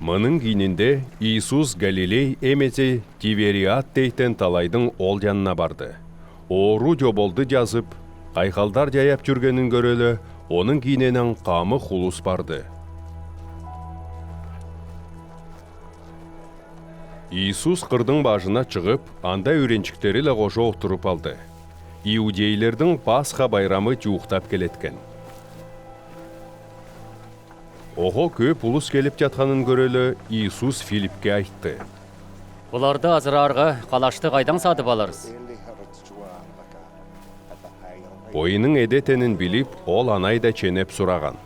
Мының кейінінде Иисус Галилей эмезе Тивериад дейтін талайдың ол жанына барды. Оору жоболды жазып, қайқалдар жаяп жүргенін көрелі, оның кейіненен қамы хулус барды. Иисус қырдың бажына шығып, анда үйреншіктері қожа отырып алды. Иудейлердің Пасха байрамы жуықтап келеткен. Оғы көп ұлыс келіп жатқанын көрелі, Иисус Филиппке айтты. Бұларды азырарға қалашты қайдан сатып аларыз? Ойының едетенін біліп, ол анайда ченеп сұраған.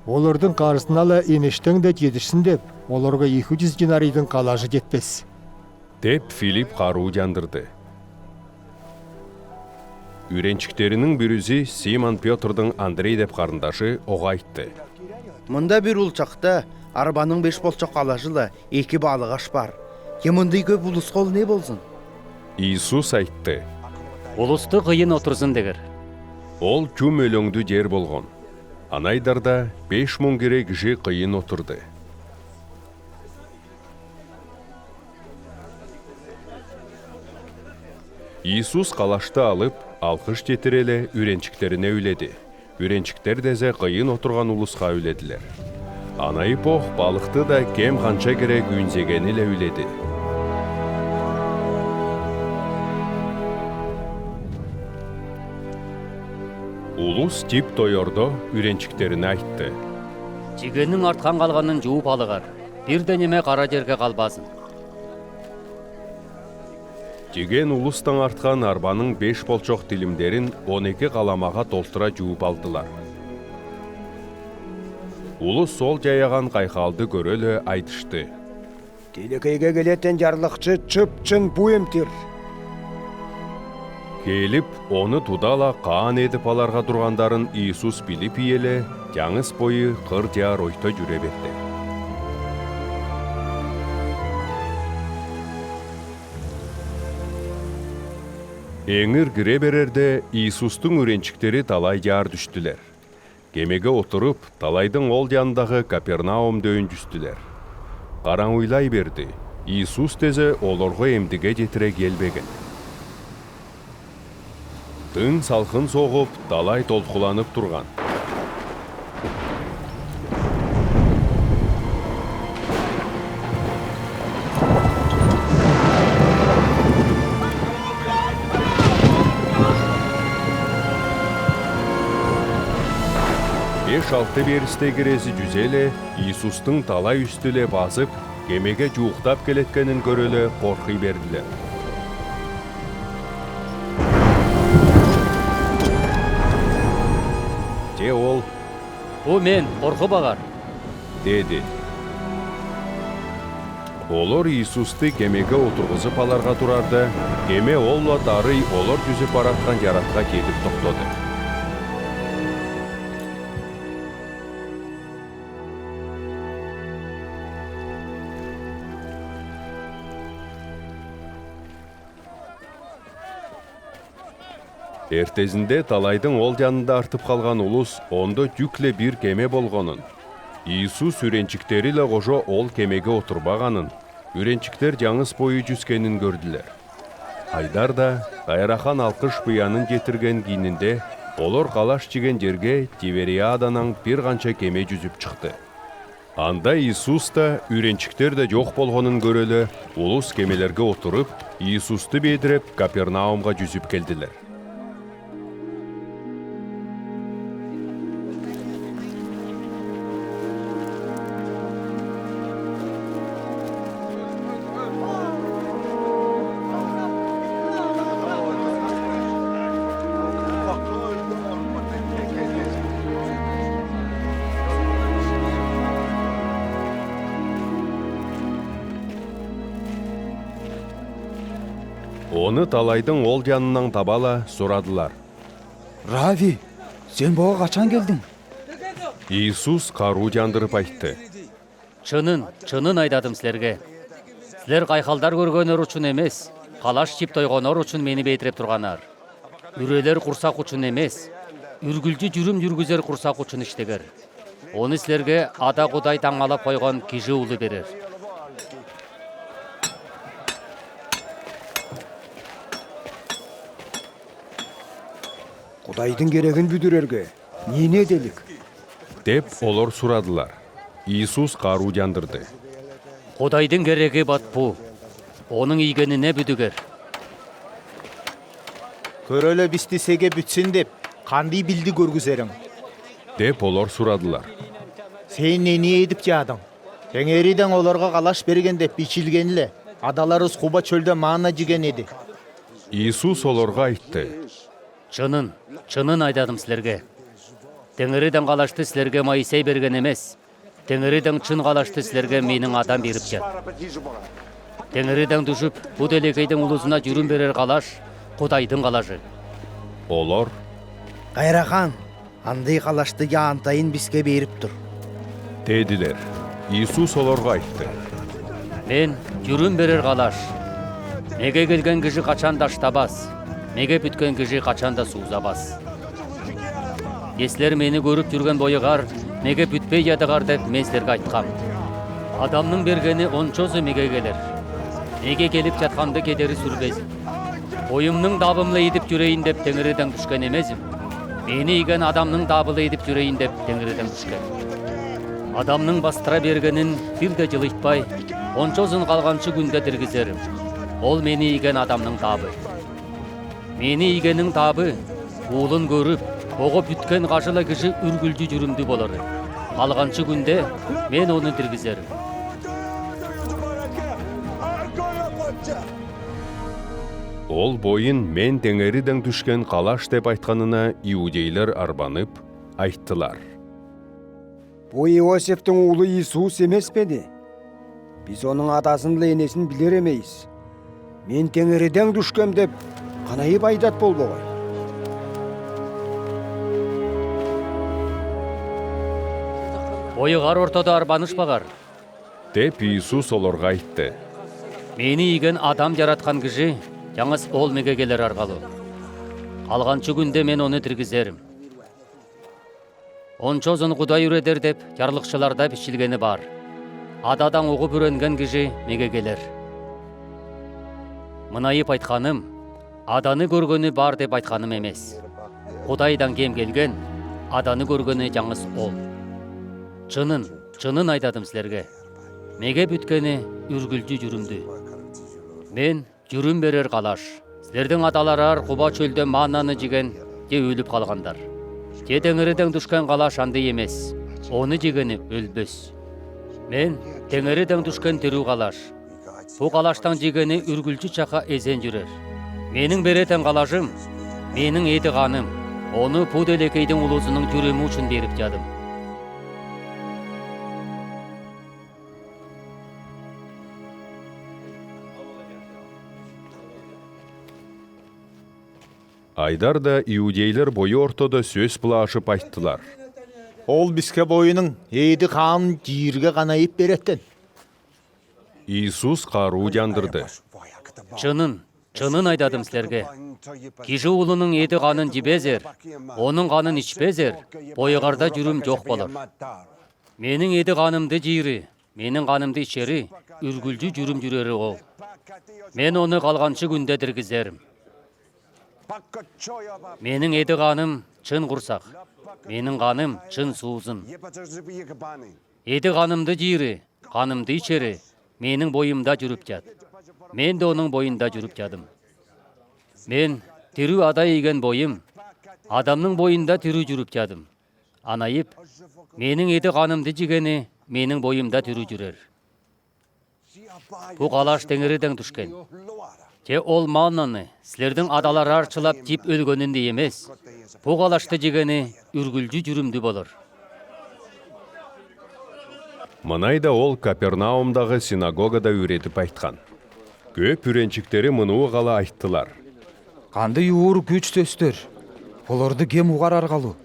Олардың қарысын ала енештің де жетішсін деп, оларға 200 динарийдің қалажы жетпес. Деп Филипп қару жандырды. Үйреншіктерінің бірізі Симон Петрдің Андрей деп қарындашы оға айтты. Мұнда бір ұлчақта арбаның 5 болчақ қалажылы 2 балығаш бар. Емінді көп ұлыс қол не болсын? Иисус айтты. Ұлысты қиын отырсын дегір. Ол күм өліңді жер болған. Анайдарда 5000 керек жи қиын отырды. Иисус қалашты алып, алқыш жетірелі үйреншіктеріне үйледі. Үйреншіктер дезе қиын отырған ұлысқа үйледілер. Анайып оқ балықты да кем қанша керек үйінзегенілі үйледі. Улус тип тойорды үйреншіктеріне айтты. Жегеннің артқан қалғанын жуып алығар. Bir денеме қара жерге қалбасын. Жеген улустан артқан арбаның 5 болчоқ тілімдерін 12 қаламаға толтыра жуып алдылар. Улус сол жаяған қайқалды көрелі айтышты. Телекейге келетін жарлықчы чып-чын буемтір. Келіп, оны тудала қаан едіп аларға тұрғандарын Иисус біліп иелі, жаңыз бойы қыр жар ойта жүре берді. Еңір кіре берерде Иисустың үйреншіктері талай жар түштілер. Кемеге отырып, талайдың ол жандағы Капернаум дөйін жүстілер. Қараң ойлай берді, Иисус тезе оларға емдіге жетіре келбеген. Тың салқын соғып, талай толқыланып тұрған. Шалты берісте кересі жүзелі, Иисустың талай үстіле басып, кемеге жуықтап келеткенін көрелі қорқи берділер. Же ол, О мен, қорқы бағар. деді. Олар Иисусты кемеге отырғызып аларға тұрарды, кеме олла дарый олар жүзіп баратқан жаратқа кетіп тоқтады. Ертезінде талайдың ол жанында артып қалған ұлыс, онда жүкле бір кеме болғанын. Иисус үйреншіктерілі қожа ол кемеге отырбағанын, үйреншіктер жаңыз бойы жүскенін көрділер. Айдар да қайрақан алқыш бұянын жетірген кейінінде, олар қалаш жеген жерге Тивериаданан бір қанша кеме жүзіп шықты. Анда Иисус та үйреншіктер де жоқ болғанын көрелі, ұлыс кемелерге отырып, Иисусты бедіріп Капернаумға жүзіп келділер. Оны талайдың ол жанынан табала сұрадылар. Рави, сен бұға қачан келдің? Иисус қару жандырып айтты. Чынын айдадым сілерге. Сілер қайқалдар көргенер үшін емес, қалаш жип тойғанар үшін мені бейтіреп тұрғанар. Үрелер құрсақ үшін емес, үргілді жүрім жүргізер құрсақ үшін іштегер. Оны сілерге ада Құдай таңалап қойған кижи ұлы берер. Құдайдың керегін бүдірерге, не делік? деп олар сұрадылар. Иисус қару жандырды. Құдайдың кереги бат бұ. Оның игеніне бүдігер. Көрөлө бистисеге бүтсін деп, қандай білді көргізерің? деп олар сұрадылар. Сен не едіп жадың? Теңериден оларға қалаш берген деп бичилгенле, адаларыз құба чөлді мана жеген еді. Иисус оларға айтты. Чынын айдадым сілерге. Теңериден қалашты сілерге Моисей берген емес. Теңериден чын қалашты сілерге менің адам беріп жат. Теңериден düşіп, бұ делекейдің ұлызына жүрім берер қалаш, Құдайдың қалашы. Олар Қайрахан, андай қалашты яантайын бізге беріп тұр. деділер. Иисус оларға айтты. Мен жүрім берер қалаш. Неге келген кіші қачанда штабас, неге бүткен кіші қачанда суызабас. Еслер мені көріп жүрген бойығар, неге бүтпей ядығар деп мен сілерге айтқам. Адамның бергені ончозы меге келер. Неге келіп жатқанды кедері сүрбезім. Ойымның дабымлы едіп жүрейін деп теңіріден түшкен емезім. Мені иген адамның дабылы едіп жүрейін деп теңіріден түшкен. Адамның бастыра бергенін бір де жылытпай, ончозын қалғаншы күнде діргізерім. Ол мені иген адамның дабы. Мені игенің дабы, уылын көріп, оғы бүткен қажылы кіші үргілді жүрімді болары. Қалғаншы күнде мен оны діргізерім. Ол бойын мен теңериден түшкен қалаш деп айтқанына иудейлер арбанып, айттылар. Бұл Иосифтің ұлы Иисус емес педі? Біз оның атасынлы енесін білер емейіз. Мен теңериден түшкем деп, қанайып айдат бол болғай. Ойығар ортада арбаныш бағар. деп Иисус оларға айтты. Мені иген адам жаратқан кіші, жаңыз ол меге келер арғалы. Қалғаншы күнде мен оны діргізерім. Ончозын Құдай үредер деп, жарлықшыларда пішілгені бар. Ададан оғы бүренген кіші меге келер. Мынайып айтқаным, аданы көргені бар деп айтқаным емес. Құдайдан кем келген, аданы көргені жаңыз ол. Чынын айдадым сілерге. Меге бүткені үргілді жүрімді. Мен жүрім берер қалаш. Сілердің адаларар құба чөлде маннаны жеген, де өліп қалғандар. Де теңіріден түшкен қалаш анды емес. Оны жегені өлбөс. Мен теңіріден түшкен тіру қалаш. Бұ қалаштан жегені үргілді чақа ezен жүрер. Менің беретін қалашым, менің еді қаным. Оны бұ делекейдің ұлызының жүрімі үшін беріп жадым. Айдарда иудейлер бойы ортада сөз бұла ашып айттылар. Ол бізге бойының ейді қанын жиірге қанайып береттен. Иисус қару жандырды. Чынын айдадым сілерге. Кижі ұлының еді қанын жібезер, оның қанын ішпезер, бойығарда жүрім жоқ болыр. Менің еді қанымды жиірі, менің қанымды ішері, үргілді жүрім жүрері ол. Мен оны қалғаншы күнде діргізерім. Менің еді қаным чын құрсақ, менің қаным чын суызын. Еді қанымды жиірі, қанымды ішері, менің бойымда жүріп жад. Мен де оның бойында жүріп жадым. Мен тірі ада еген бойым, адамның бойында тірі жүріп жадым. Анайып, менің еді қанымды жегені, менің бойымда тірі жүрер. Бұ қалаш теңіріден түшкен. Те ол маннаны, сілердің адалар арчылап тип өлгөнінде емес. Бұ қалашты жегені үргілді жүрімді болыр. Мынайда ол Капернаумдағы синагогада үйретіп айтқан. Көп үренчіктері мұнуы қала айттылар. Қанды юыр күч төстер. Оларды кем уғар арғалу.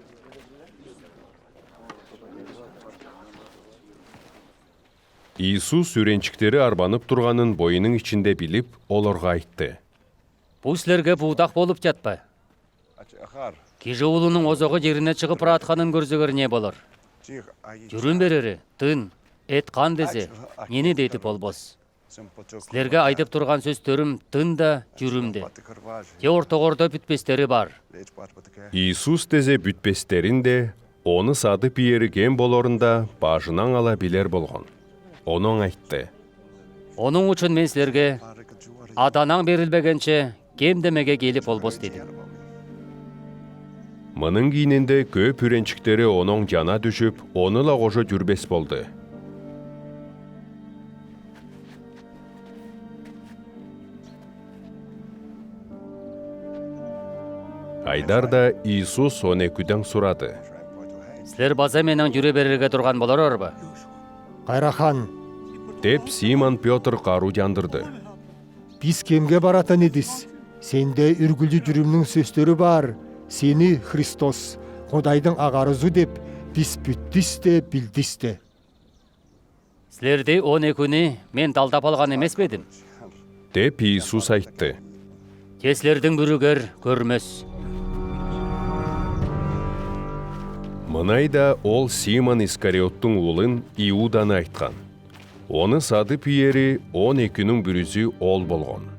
Иисус үренчіктері арбанып тұрғанын бойының ішінде біліп, оларға айтты. Бұ сілерге бұудақ болып жатпа. Кижі ұлының озығы жеріне шығып ратқанын көрзігір не болыр. Жүрүм берери, тын, эт кан десе, нени дейтип болбос. Силерге айтып турган сөздөрүм тын да, жүрүм де. Те ортогордо бүтпестери бар. Иисус дезе бүтпестерин де, оны садып иери кем болорунда башынан ала билер болгон. Оның айтты. Onun үчүн мен силерге Аданаң берилбегенче кемдемеге келип болбос дедим. Мының кийининде көп үренчиктери оның жана düşүп, оны ла кошо жүрбес болду. Айдар да Иисус 12-ден сурады. Силер база менен жүрө берерге турган болорорбу? Кайрахан, Деп Симон Петр кару жандырды. биз кемге баратын едиз? Сенде үргүлдү жүрүмнүң сөздөрү бар. Сени Христос, Кудайдын агарызы деп, биз бүттүс де, билдис де. Силерди 12-ни мен далдап алган эмес бедим? Деп Иисус айтты. Те силердин бүрүгөр көрмөс. Мынайда ол Симон Искариоттың улын Иуданы айткан. Оны садып иери 12-нің бүрүзү ол болгон.